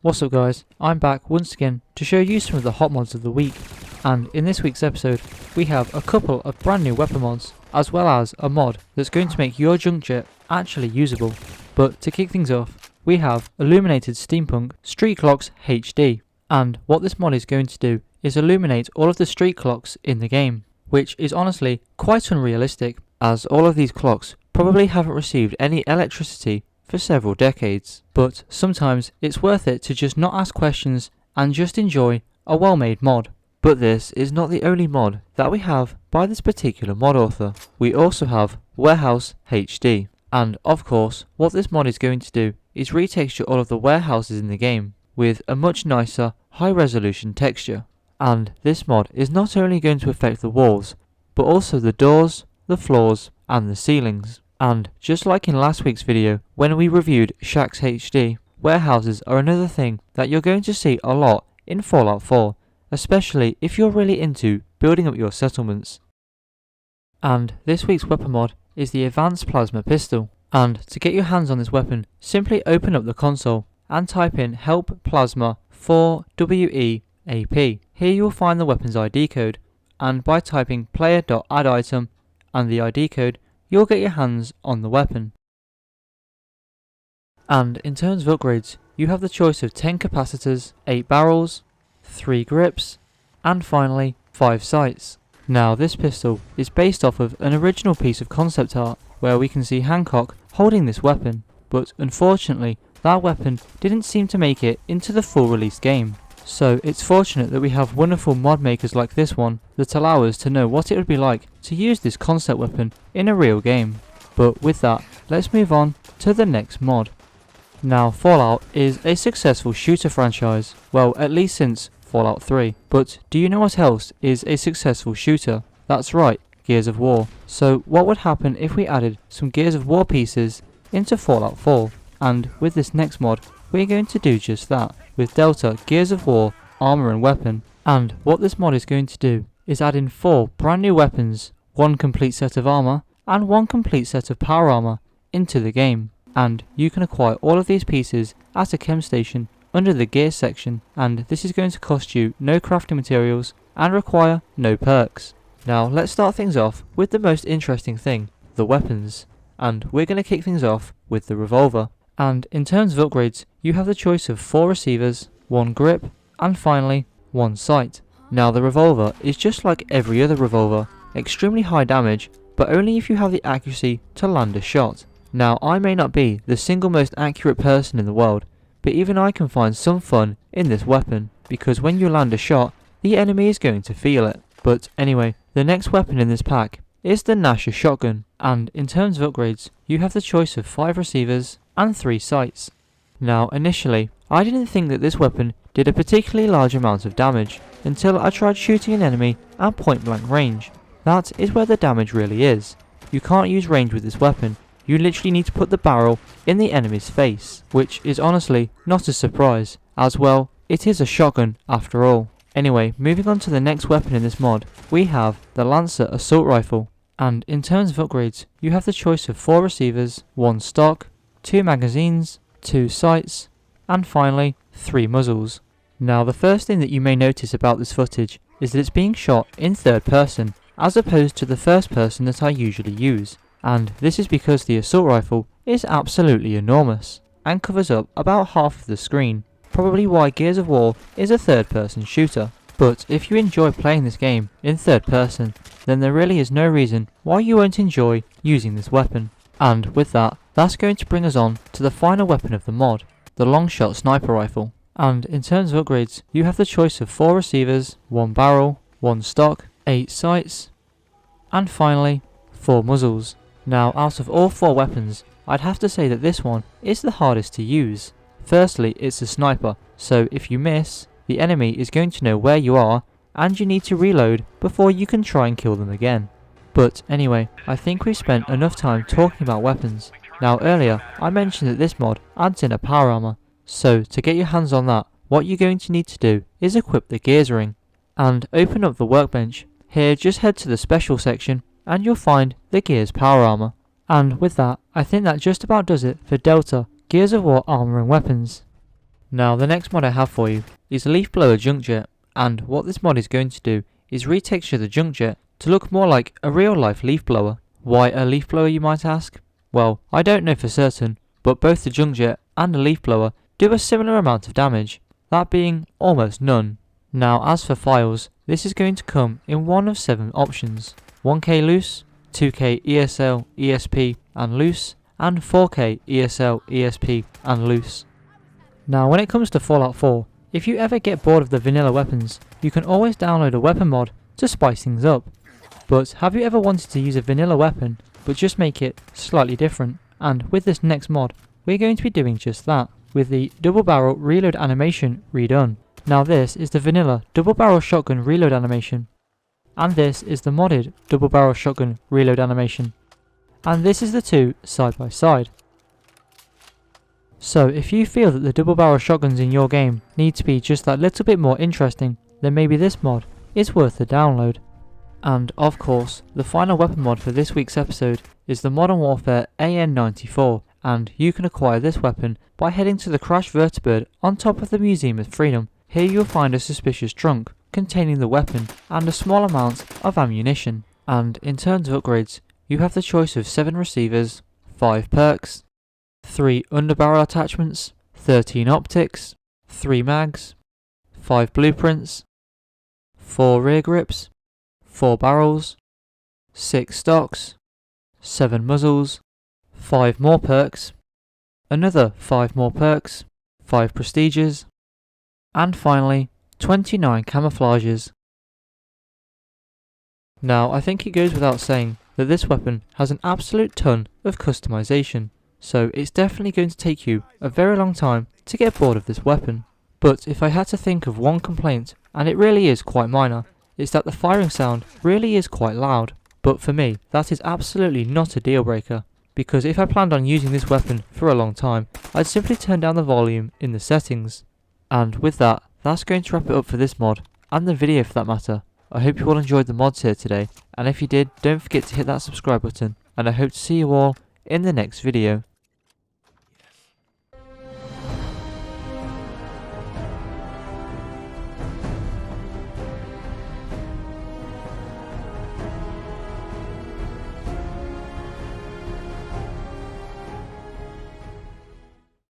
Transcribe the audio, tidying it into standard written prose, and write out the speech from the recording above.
What's up guys, I'm back once again to show you some of the hot mods of the week, and in this week's episode we have a couple of brand new weapon mods as well as a mod that's going to make your Junkjet actually usable. But to kick things off, we have Illuminated Steampunk Street Clocks HD, and what this mod is going to do is illuminate all of the street clocks in the game, which is honestly quite unrealistic as all of these clocks probably haven't received any electricity for several decades. But sometimes it's worth it to just not ask questions and just enjoy a well-made mod. But this is not the only mod that we have by this particular mod author. We also have warehousehd, and of course what this mod is going to do is retexture all of the warehouses in the game with a much nicer high resolution texture. And this mod is not only going to affect the walls but also the doors, the floors and the ceilings. And just like in last week's video when we reviewed Shacks HD, warehouses are another thing that you're going to see a lot in Fallout 4, especially if you're really into building up your settlements. And this week's weapon mod is the Advanced Plasma Pistol, and to get your hands on this weapon, simply open up the console and type in help plasma 4WEAP. Here you will find the weapon's ID code, and by typing player.additem and the ID code, you'll get your hands on the weapon. And in terms of upgrades, you have the choice of 10 capacitors, 8 barrels, 3 grips, and finally 5 sights. Now this pistol is based off of an original piece of concept art where we can see Hancock holding this weapon, but unfortunately that weapon didn't seem to make it into the full release game. So it's fortunate that we have wonderful mod makers like this one that allow us to know what it would be like to use this concept weapon in a real game. But with that, let's move on to the next mod. Now Fallout is a successful shooter franchise, well at least since Fallout 3, but do you know what else is a successful shooter? That's right, Gears of War. So what would happen if we added some Gears of War pieces into Fallout 4? And with this next mod, we're going to do just that, with Delta Gears of War armor and weapon. And what this mod is going to do is add in 4 brand new weapons, 1 complete set of armor, and 1 complete set of power armor into the game. And you can acquire all of these pieces at a chem station under the gear section, and this is going to cost you no crafting materials and require no perks. Now let's start things off with the most interesting thing, the weapons. And we're going to kick things off with the revolver. And in terms of upgrades, you have the choice of 4 receivers, 1 grip, and finally 1 sight. Now the revolver is just like every other revolver, extremely high damage, but only if you have the accuracy to land a shot. Now I may not be the single most accurate person in the world, but even I can find some fun in this weapon, because when you land a shot, the enemy is going to feel it. But anyway, the next weapon in this pack is the Nasher shotgun, and in terms of upgrades, you have the choice of 5 receivers and 3 sights. Now initially, I didn't think that this weapon did a particularly large amount of damage until I tried shooting an enemy at point blank range. That is where the damage really is. You can't use range with this weapon, you literally need to put the barrel in the enemy's face, which is honestly not a surprise, as well, it is a shotgun after all. Anyway, moving on to the next weapon in this mod, we have the Lancer assault rifle, and in terms of upgrades, you have the choice of 4 receivers, 1 stock, 2 magazines, 2 sights, and finally 3 muzzles. Now the first thing that you may notice about this footage is that it's being shot in third person as opposed to the first person that I usually use, and this is because the assault rifle is absolutely enormous and covers up about half of the screen, probably why Gears of War is a third person shooter. But if you enjoy playing this game in third person, then there really is no reason why you won't enjoy using this weapon. And with that, that's going to bring us on to the final weapon of the mod, the Longshot sniper rifle. And in terms of upgrades, you have the choice of 4 receivers, 1 barrel, 1 stock, 8 sights, and finally 4 muzzles. Now out of all 4 weapons, I'd have to say that this one is the hardest to use. Firstly, it's a sniper, so if you miss, the enemy is going to know where you are and you need to reload before you can try and kill them again. But anyway, I think we've spent enough time talking about weapons. Now earlier, I mentioned that this mod adds in a power armor, so to get your hands on that, what you're going to need to do is equip the gears ring and open up the workbench. Here just head to the special section and you'll find the gears power armor. And with that, I think that just about does it for Delta Gears of War armor and weapons. Now the next mod I have for you is Leafblower Junkjet, and what this mod is going to do is retexture the Junkjet to look more like a real life leaf blower. Why a leaf blower, you might ask? Well, I don't know for certain, but both the Junkjet and the leaf blower do a similar amount of damage, that being almost none. Now as for files, this is going to come in one of 7 options: 1K loose, 2K ESL, ESP and loose, and 4K ESL, ESP and loose. Now when it comes to Fallout 4, if you ever get bored of the vanilla weapons, you can always download a weapon mod to spice things up. But have you ever wanted to use a vanilla weapon but just make it slightly different? And with this next mod, we're going to be doing just that, with the double barrel reload animation redone. Now this is the vanilla double barrel shotgun reload animation, and this is the modded double barrel shotgun reload animation, and this is the two side by side. So if you feel that the double barrel shotguns in your game need to be just that little bit more interesting, then maybe this mod is worth the download. And of course, the final weapon mod for this week's episode is the Modern Warfare AN94, and you can acquire this weapon by heading to the Crash Vertibird on top of the Museum of Freedom. Here you'll find a suspicious trunk containing the weapon and a small amount of ammunition. And in terms of upgrades, you have the choice of 7 receivers, 5 perks, 3 underbarrel attachments, 13 optics, 3 mags, 5 blueprints, 4 rear grips, 4 barrels, 6 stocks, 7 muzzles, 5 more perks, another 5 more perks, 5 prestiges, and finally 29 camouflages. Now I think it goes without saying that this weapon has an absolute ton of customization, so it's definitely going to take you a very long time to get bored of this weapon. But if I had to think of one complaint, and it really is quite minor, it's that the firing sound really is quite loud. But for me, that is absolutely not a deal breaker, because if I planned on using this weapon for a long time, I'd simply turn down the volume in the settings. And with that, that's going to wrap it up for this mod, and the video for that matter. I hope you all enjoyed the mods here today, and if you did, don't forget to hit that subscribe button, and I hope to see you all in the next video.